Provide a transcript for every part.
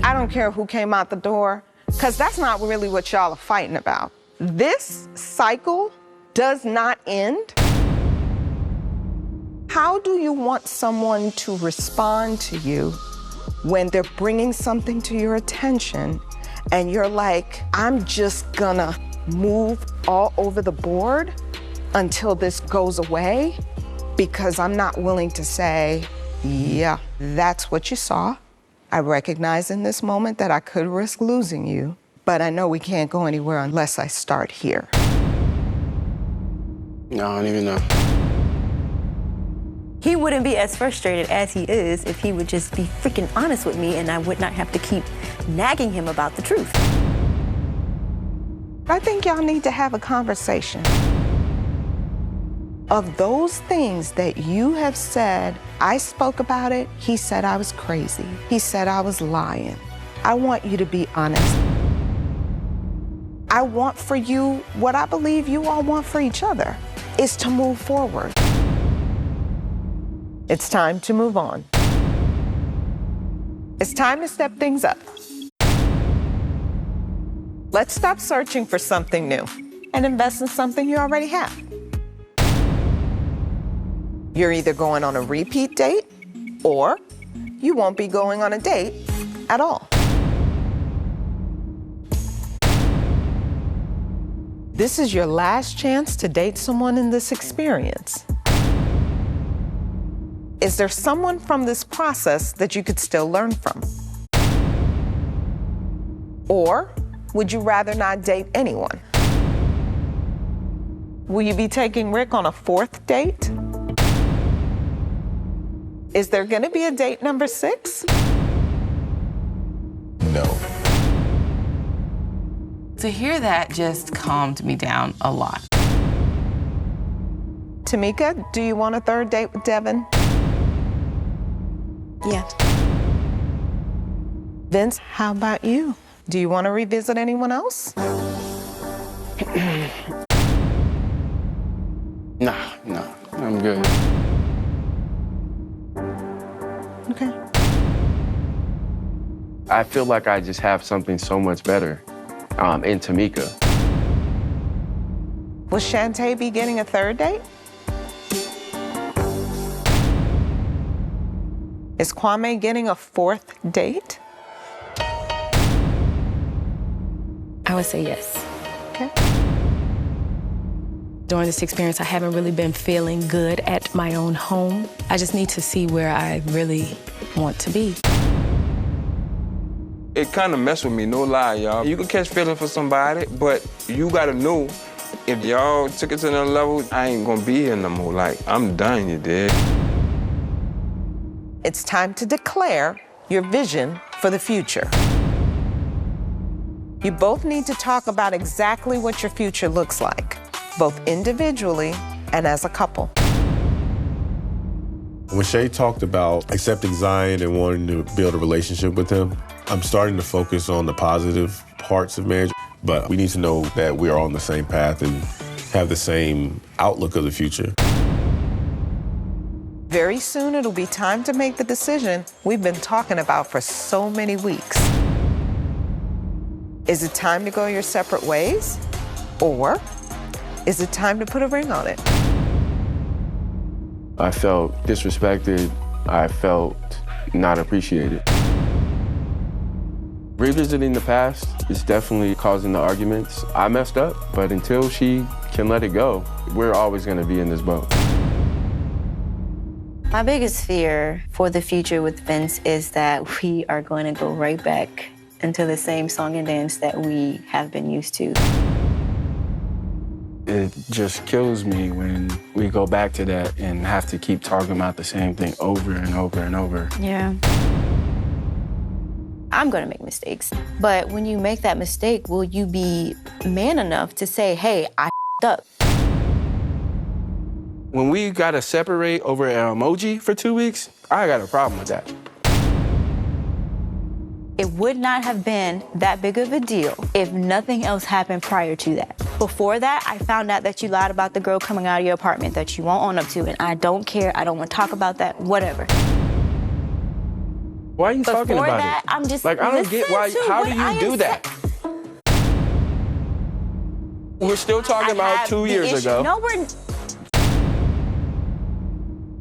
I don't care who came out the door, because that's not really what y'all are fighting about. This cycle does not end. How do you want someone to respond to you when they're bringing something to your attention and you're like, I'm just gonna move all over the board until this goes away because I'm not willing to say, yeah, that's what you saw. I recognize in this moment that I could risk losing you, but I know we can't go anywhere unless I start here. No, I don't even know. He wouldn't be as frustrated as he is if he would just be freaking honest with me and I would not have to keep nagging him about the truth. I think y'all need to have a conversation. Of those things that you have said, I spoke about it, he said I was crazy. He said I was lying. I want you to be honest. I want for you what I believe you all want for each other, is to move forward. It's time to move on. It's time to step things up. Let's stop searching for something new and invest in something you already have. You're either going on a repeat date or you won't be going on a date at all. This is your last chance to date someone in this experience. Is there someone from this process that you could still learn from? Or would you rather not date anyone? Will you be taking Rick on a fourth date? Is there gonna be a date number 6? No. To hear that just calmed me down a lot. Tamika, do you want a third date with Devin? Yeah. Vince, how about you? Do you want to revisit anyone else? Nah, I'm good. Okay. I feel like I just have something so much better in Tamika. Will Shantae be getting a third date? Is Kwame getting a fourth date? I would say yes. Okay. During this experience, I haven't really been feeling good at my own home. I just need to see where I really want to be. It kind of messed with me, no lie, y'all. You can catch feelings for somebody, but you gotta know if y'all took it to another level, I ain't gonna be here no more. Like, I'm done, you dig? It's time to declare your vision for the future. You both need to talk about exactly what your future looks like, both individually and as a couple. When Shay talked about accepting Zion and wanting to build a relationship with him, I'm starting to focus on the positive parts of marriage, but we need to know that we are on the same path and have the same outlook of the future. Very soon, it'll be time to make the decision we've been talking about for so many weeks. Is it time to go your separate ways? Or is it time to put a ring on it? I felt disrespected. I felt not appreciated. Revisiting the past is definitely causing the arguments. I messed up, but until she can let it go, we're always gonna be in this boat. My biggest fear for the future with Vince is that we are going to go right back into the same song and dance that we have been used to. It just kills me when we go back to that and have to keep talking about the same thing over and over and over. Yeah. I'm gonna make mistakes, but when you make that mistake, will you be man enough to say, hey, I f***ed up? When we gotta separate over an emoji for 2 weeks, I got a problem with that. It would not have been that big of a deal if nothing else happened prior to that. Before that, I found out that you lied about the girl coming out of your apartment that you won't own up to, and I don't care, I don't want to talk about that, whatever. Why are you talking Before about that, it? I'm just Like, I don't get why. listen to How do what you I do am that? We're still talking I about have 2 the years issue. ago. No, we're.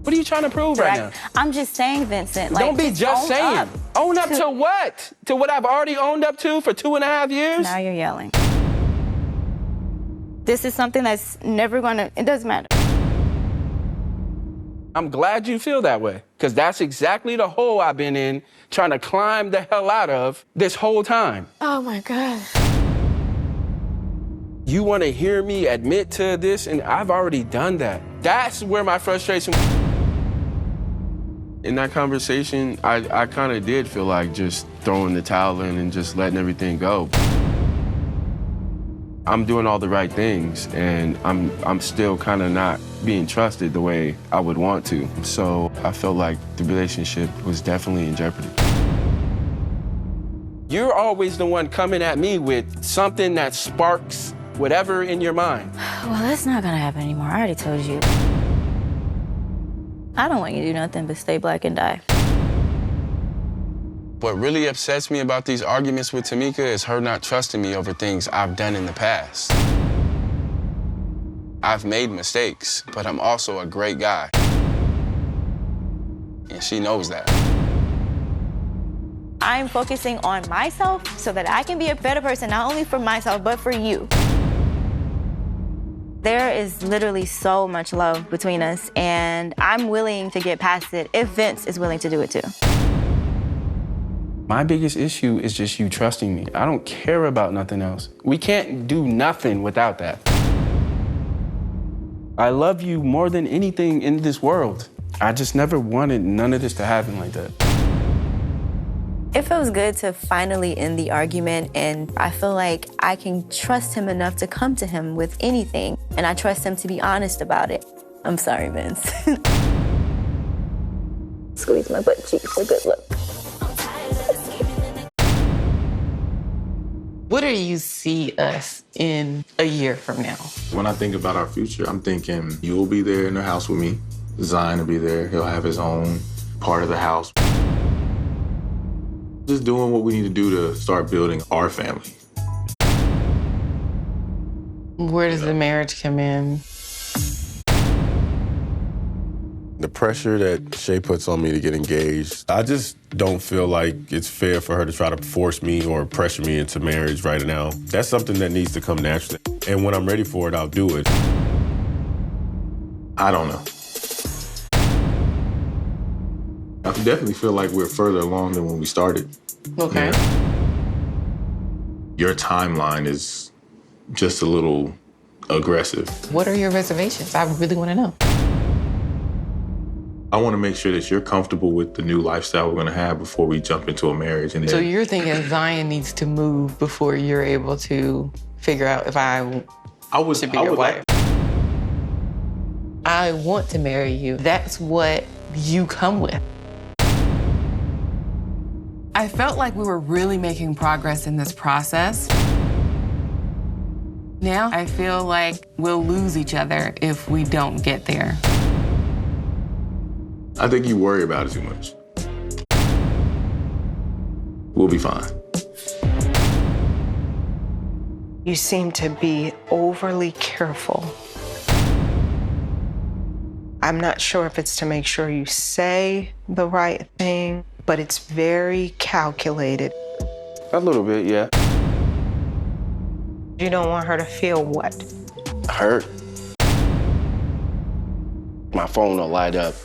What are you trying to prove right now? I'm just saying, Vincent. Like, Don't be just own saying. up Own up to what? To what I've already owned up to for 2.5 years? Now you're yelling. This is something that's never gonna. It doesn't matter. I'm glad you feel that way, because that's exactly the hole I've been in, trying to climb the hell out of this whole time. Oh my God. You want to hear me admit to this, and I've already done that. That's where my frustration. In that conversation, I kind of did feel like just throwing the towel in and just letting everything go. I'm doing all the right things, and I'm still kind of not being trusted the way I would want to. So I felt like the relationship was definitely in jeopardy. You're always the one coming at me with something that sparks whatever in your mind. Well, that's not gonna happen anymore. I already told you. I don't want you to do nothing but stay black and die. What really upsets me about these arguments with Tamika is her not trusting me over things I've done in the past. I've made mistakes, but I'm also a great guy. And she knows that. I'm focusing on myself so that I can be a better person, not only for myself, but for you. There is literally so much love between us, and I'm willing to get past it if Vince is willing to do it too. My biggest issue is just you trusting me. I don't care about nothing else. We can't do nothing without that. I love you more than anything in this world. I just never wanted none of this to happen like that. It feels good to finally end the argument, and I feel like I can trust him enough to come to him with anything, and I trust him to be honest about it. I'm sorry, Vince. Squeeze my butt cheeks for good luck. What do you see us in a year from now? When I think about our future, I'm thinking you'll be there in the house with me. Zion will be there. He'll have his own part of the house. Just doing what we need to do to start building our family. Where does the marriage come in? The pressure that Shay puts on me to get engaged, I just don't feel like it's fair for her to try to force me or pressure me into marriage right now. That's something that needs to come naturally. And when I'm ready for it, I'll do it. I don't know. I definitely feel like we're further along than when we started. Okay. Your timeline is just a little aggressive. What are your reservations? I really want to know. I want to make sure that you're comfortable with the new lifestyle we're going to have before we jump into a marriage. And So then you're thinking Zion needs to move before you're able to figure out if I should be your wife. I want to marry you. That's what you come with. I felt like we were really making progress in this process. Now I feel like we'll lose each other if we don't get there. I think you worry about it too much. We'll be fine. You seem to be overly careful. I'm not sure if it's to make sure you say the right thing, but it's very calculated. A little bit, yeah. You don't want her to feel what? Hurt. My phone will light up,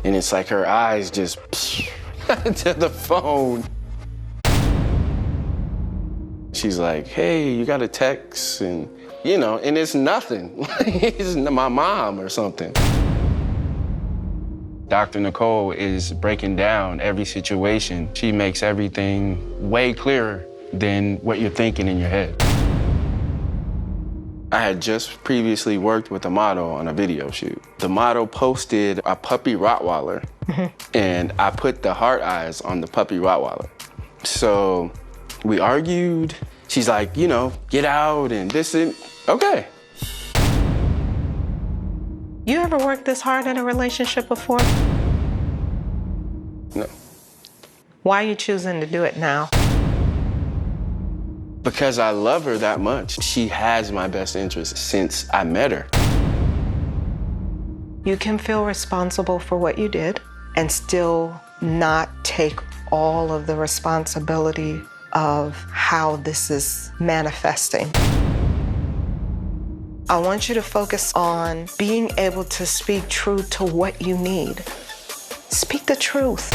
and it's like her eyes just to the phone. She's like, hey, you got a text? And, you know, and it's nothing. It's my mom or something. Dr. Nicole is breaking down every situation. She makes everything way clearer than what you're thinking in your head. I had just previously worked with a model on a video shoot. The model posted a puppy Rottweiler, and I put the heart eyes on the puppy Rottweiler. So we argued. She's like, you know, get out and this and, okay. You ever worked this hard in a relationship before? No. Why are you choosing to do it now? Because I love her that much. She has my best interest since I met her. You can feel responsible for what you did and still not take all of the responsibility of how this is manifesting. I want you to focus on being able to speak truth to what you need. Speak the truth.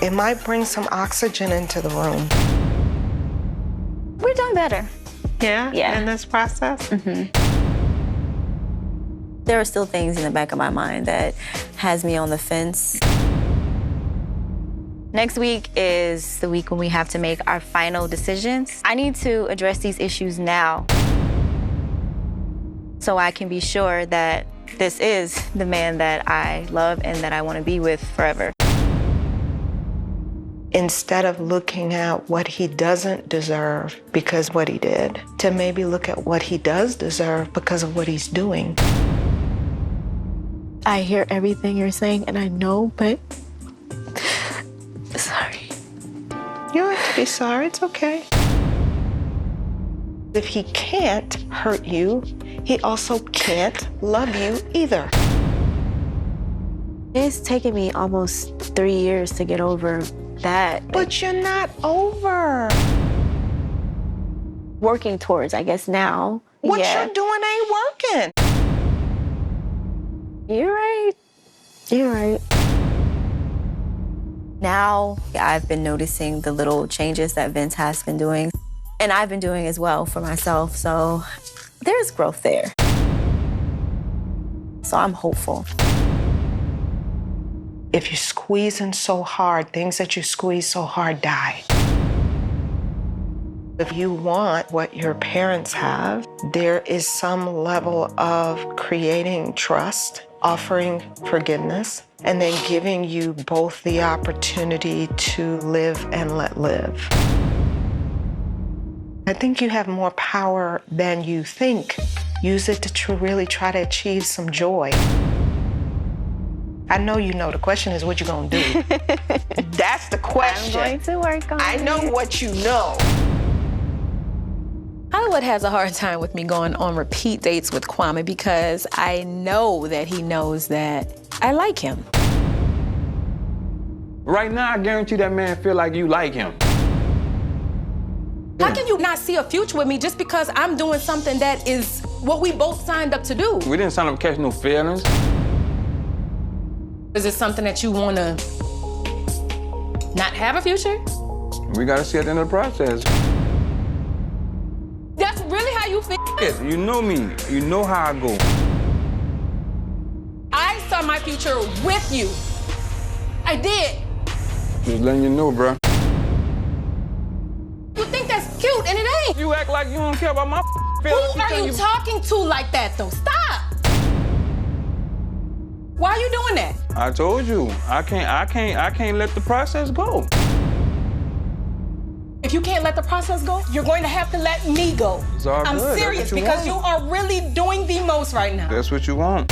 It might bring some oxygen into the room. We're doing better. Yeah? In this process? There are still things in the back of my mind that has me on the fence. Next week is the week when we have to make our final decisions. I need to address these issues now so I can be sure that this is the man that I love and that I want to be with forever. Instead of looking at what he doesn't deserve because of what he did, to maybe look at what he does deserve because of what he's doing. I hear everything you're saying, and I know, but sorry. You don't have to be sorry, it's okay. If he can't hurt you, he also can't love you either. It's taken me almost 3 years to get over that. But you're not over. Working towards, I guess, now. What you're doing ain't working. You're right. You're right. Now I've been noticing the little changes that Vince has been doing, and I've been doing as well for myself, so there's growth there. So I'm hopeful. If you're squeezing so hard, things that you squeeze so hard die. If you want what your parents have, there is some level of creating trust, offering forgiveness, and then giving you both the opportunity to live and let live. I think you have more power than you think. Use it to really try to achieve some joy. I know you know. The question is, what you gonna do? That's the question. I'm going to work on it. I know what you know. Hollywood has a hard time with me going on repeat dates with Kwame because I know that he knows that I like him. Right now, I guarantee that man feel like you like him. How can you not see a future with me just because I'm doing something that is what we both signed up to do? We didn't sign up to catch no feelings. Is it something that you want to not have a future? We gotta see at the end of the process. That's really how you feel? Yes, you know me. You know how I go. I saw my future with you. I did. Just letting you know, bro. You think that's cute, and it ain't. You act like you don't care about my Who feelings. are you talking to like that, though? Stop. Why are you doing that? I told you, I can't let the process go. If you can't let the process go, you're going to have to let me go. It's all I'm good. That's serious what you because want. you are really doing the most right now. That's what you want.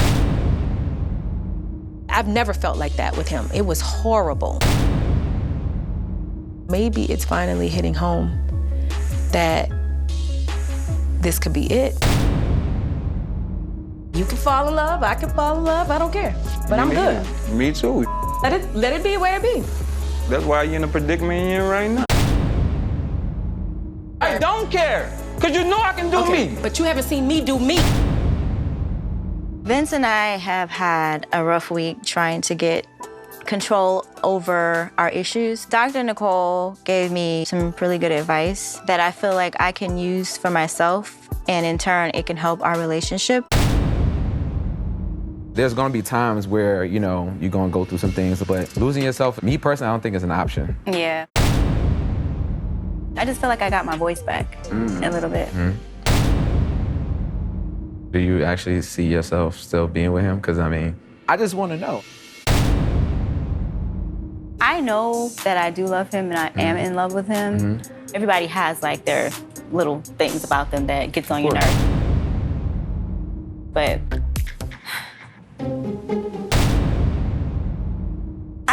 I've never felt like that with him. It was horrible. Maybe it's finally hitting home that this could be it. You can fall in love, I can fall in love, I don't care. But I'm good. Me too. Let it be where it be. That's why you're in the predicament you're in right now. I don't care, because you know I can do me. But you haven't seen me do me. Vince and I have had a rough week trying to get control over our issues. Dr. Nicole gave me some really good advice that I feel like I can use for myself, and in turn, it can help our relationship. There's gonna be times where, you know, you're gonna go through some things, but losing yourself, me personally, I don't think is an option. Yeah. I just feel like I got my voice back a little bit. Do you actually see yourself still being with him? Because, I mean, I just want to know. I know that I do love him and I am in love with him. Everybody has like their little things about them that gets on your nerves. But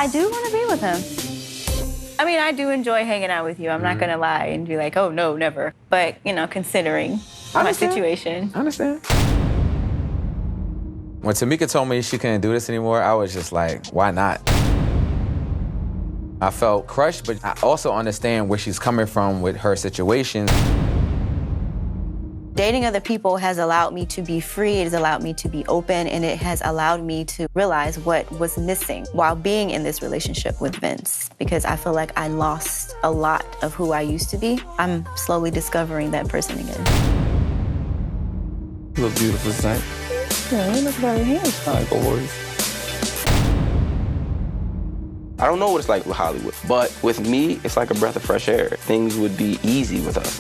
I do want to be with him. I mean, I do enjoy hanging out with you. I'm not gonna lie and be like, oh no, never. But, you know, considering my situation. I understand. When Tamika told me she couldn't do this anymore, I was just like, why not? I felt crushed, but I also understand where she's coming from with her situation. Dating other people has allowed me to be free, it has allowed me to be open, and it has allowed me to realize what was missing while being in this relationship with Vince, because I feel like I lost a lot of who I used to be. I'm slowly discovering that person again. You look beautiful tonight. Yeah, you look very handsome. I like worries. I don't know what it's like with Hollywood, but with me, it's like a breath of fresh air. Things would be easy with us.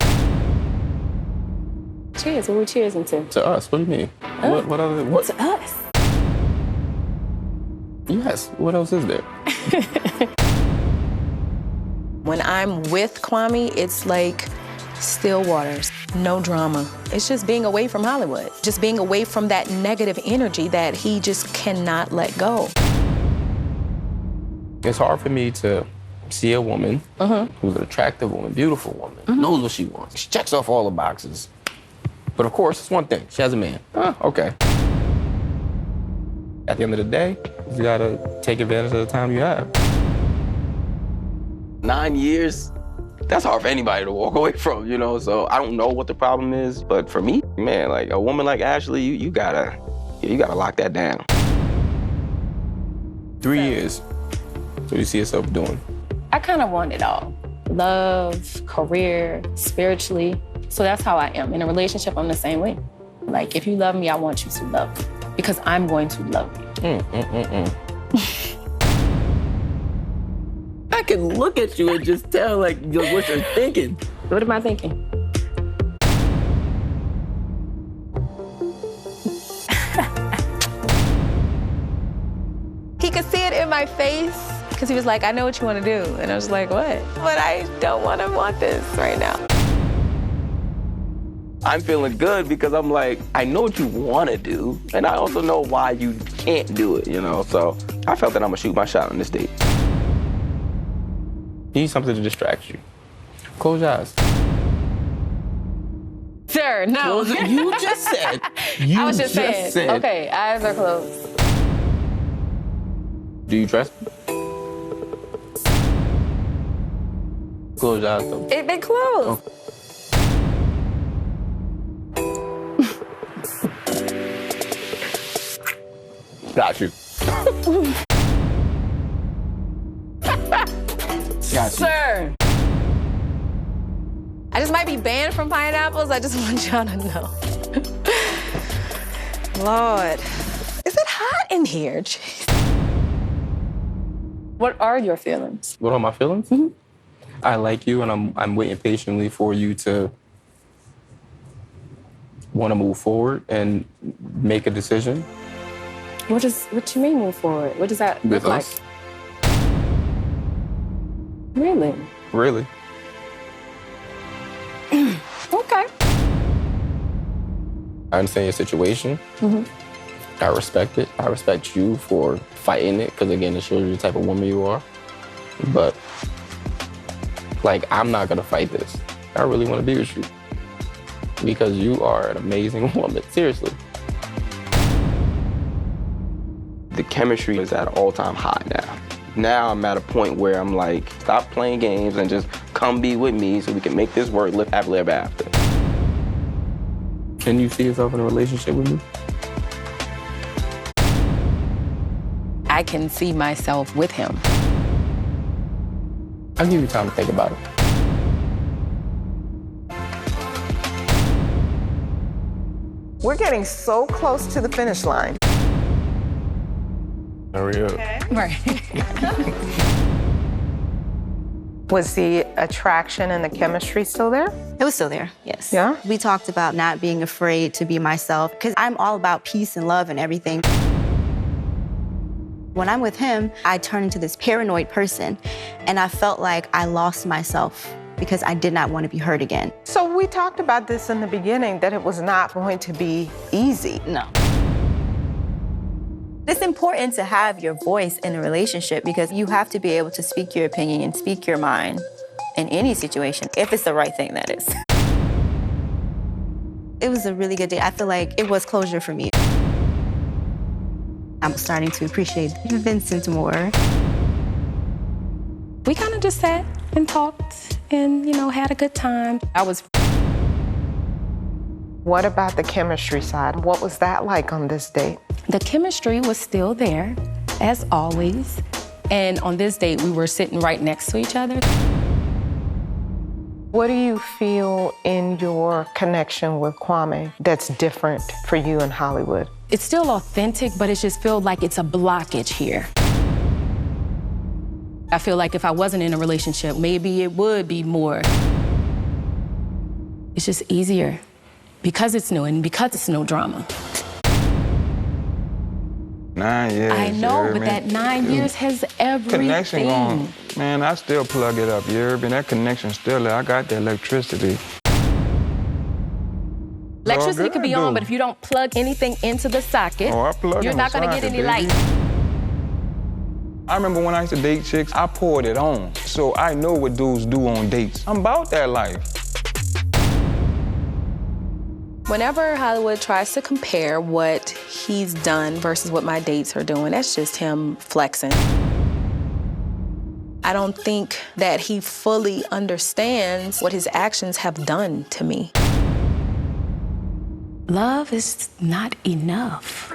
Cheers. What are we cheersing to? To us? What do you mean? What other? What? To us. Yes. What else is there? When I'm with Kwame, it's like still waters, no drama. It's just being away from Hollywood, just being away from that negative energy that he just cannot let go. It's hard for me to see a woman who's an attractive woman, beautiful woman, knows what she wants. She checks off all the boxes. But of course, it's one thing. She has a man. Okay. At the end of the day, you gotta take advantage of the time you have. 9 years, that's hard for anybody to walk away from, you know? So I don't know what the problem is, but for me, man, like a woman like Ashley, you gotta lock that down. 3 years. What do you see yourself doing? I kind of want it all. Love, career, spiritually. So that's how I am. In a relationship, I'm the same way. Like, if you love me, I want you to love me because I'm going to love you. I can look at you and just tell, like, what you're thinking. What am I thinking? He could see it in my face because he was like, I know what you want to do. And I was like, what? But I don't want this right now. I'm feeling good because I'm like, I know what you want to do, and I also know why you can't do it, you know? So I felt that I'm gonna shoot my shot on this date. You need something to distract you. Close your eyes. Sir, no. You just said. I was just saying. Okay, eyes are closed. Do you trust me? Close your eyes, though. It been closed. Okay. Got you. Got you. Sir. I just might be banned from pineapples. I just want y'all to know. Lord. Is it hot in here? Jeez. What are your feelings? What are my feelings? I like you, and I'm waiting patiently for you to want to move forward and make a decision. What you mean move forward? What does that look like? Us. Really? Really? Okay. I understand your situation. I respect it. I respect you for fighting it, because again, it shows you the type of woman you are. But, like, I'm not gonna fight this. I really wanna be with you. Because you are an amazing woman, seriously. The chemistry is at an all-time high now. Now I'm at a point where I'm like, stop playing games and just come be with me so we can make this work, live happily ever after. Can you see yourself in a relationship with me? I can see myself with him. I'll give you time to think about it. We're getting so close to the finish line. Hurry up. Right. Was the attraction and the chemistry still there? It was still there, yes. Yeah? We talked about not being afraid to be myself, because I'm all about peace and love and everything. When I'm with him, I turn into this paranoid person, and I felt like I lost myself because I did not want to be hurt again. So we talked about this in the beginning, that it was not going to be easy. No. It's important to have your voice in a relationship because you have to be able to speak your opinion and speak your mind in any situation, if it's the right thing, that is. It was a really good day. I feel like it was closure for me. I'm starting to appreciate Vincent more. We kind of just sat and talked and, had a good time. What about the chemistry side? What was that like on this date? The chemistry was still there, as always. And on this date, we were sitting right next to each other. What do you feel in your connection with Kwame that's different for you in Hollywood? It's still authentic, but it just feels like it's a blockage here. I feel like if I wasn't in a relationship, maybe it would be more. It's just easier because it's new and because it's no drama. 9 years. I know, but that 9 years has everything. Connection going, man, I still plug it up, you heard me? That connection still there. I got the electricity. Electricity could be on, but if you don't plug anything into the socket, you're not gonna get any light. I remember when I used to date chicks, I poured it on. So I know what dudes do on dates. I'm about that life. Whenever Hollywood tries to compare what he's done versus what my dates are doing, that's just him flexing. I don't think that he fully understands what his actions have done to me. Love is not enough.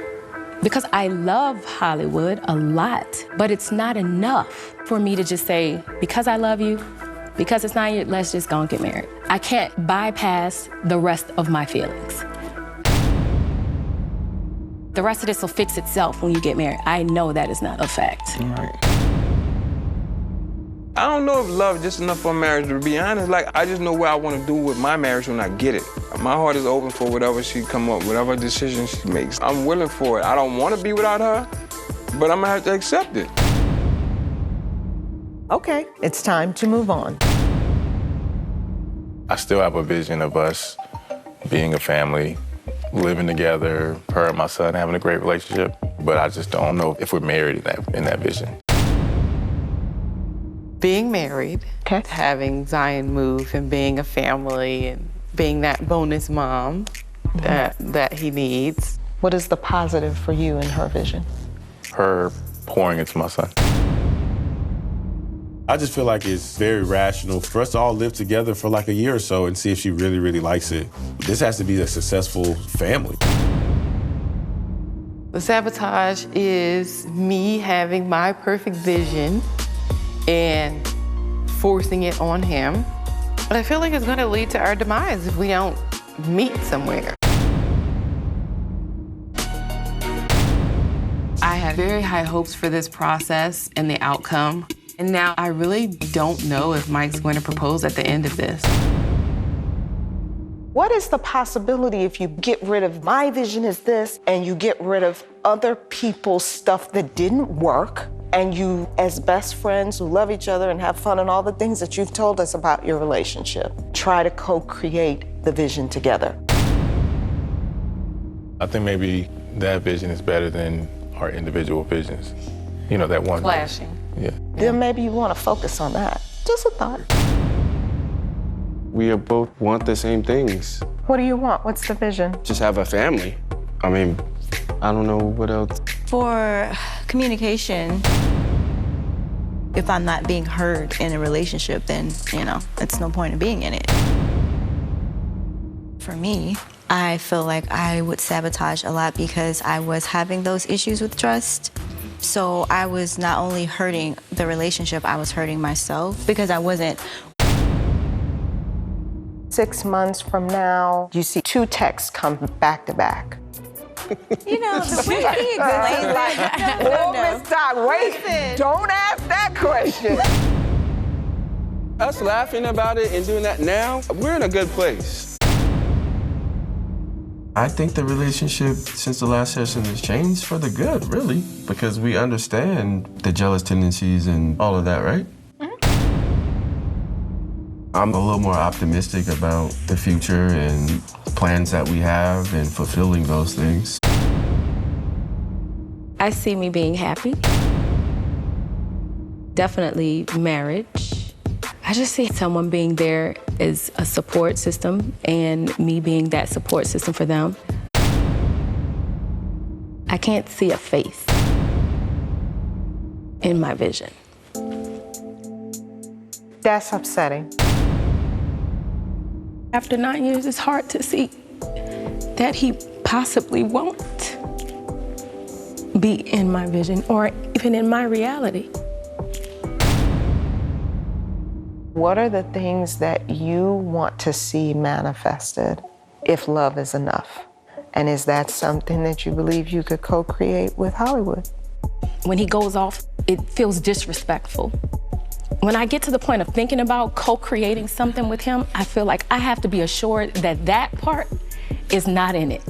Because I love Hollywood a lot, but it's not enough for me to just say, because I love you, because it's 9 years, let's just go and get married. I can't bypass the rest of my feelings. The rest of this will fix itself when you get married. I know that is not a fact. Right. I don't know if love is just enough for marriage, to be honest. Like, I just know what I want to do with my marriage when I get it. My heart is open for whatever she come up, whatever decision she makes. I'm willing for it. I don't want to be without her, but I'm gonna have to accept it. Okay, it's time to move on. I still have a vision of us being a family, living together, her and my son having a great relationship, but I just don't know if we're married in that vision. Being married, having Zion move and being a family and being that bonus mom that he needs. What is the positive for you in her vision? Her pouring into my son. I just feel like it's very rational for us to all live together for like a year or so and see if she really, really likes it. This has to be a successful family. The sabotage is me having my perfect vision and forcing it on him. But I feel like it's gonna lead to our demise if we don't meet somewhere. I had very high hopes for this process and the outcome. And now I really don't know if Mike's going to propose at the end of this. What is the possibility if you get rid of my vision is this and you get rid of other people's stuff that didn't work, and you, as best friends who love each other and have fun and all the things that you've told us about your relationship, try to co-create the vision together? I think maybe that vision is better than our individual visions. You know, that one. Clashing. Yeah. Then maybe you want to focus on that. Just a thought. We both want the same things. What do you want? What's the vision? Just have a family. I mean, I don't know what else. For communication, if I'm not being heard in a relationship, then, it's no point in being in it. For me, I feel like I would sabotage a lot because I was having those issues with trust. So I was not only hurting the relationship, I was hurting myself because I wasn't. 6 months from now, you see 2 texts come back to back. The way he explains Miss Doc, wait, don't ask that question. Us laughing about it and doing that now, we're in a good place. I think the relationship since the last session has changed for the good, really, because we understand the jealous tendencies and all of that, right? I'm a little more optimistic about the future and plans that we have and fulfilling those things. I see me being happy. Definitely marriage. I just see someone being there as a support system and me being that support system for them. I can't see a face in my vision. That's upsetting. After 9 years, it's hard to see that he possibly won't be in my vision or even in my reality. What are the things that you want to see manifested if love is enough? And is that something that you believe you could co-create with Hollywood? When he goes off, it feels disrespectful. When I get to the point of thinking about co-creating something with him, I feel like I have to be assured that that part is not in it.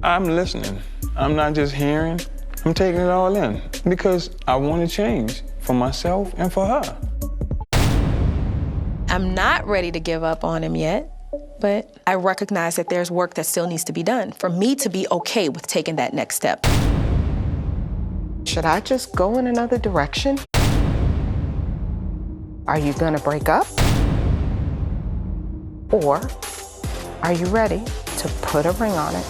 I'm listening. I'm not just hearing. I'm taking it all in because I want to change for myself and for her. I'm not ready to give up on him yet, but I recognize that there's work that still needs to be done for me to be okay with taking that next step. Should I just go in another direction? Are you gonna break up? Or are you ready to put a ring on it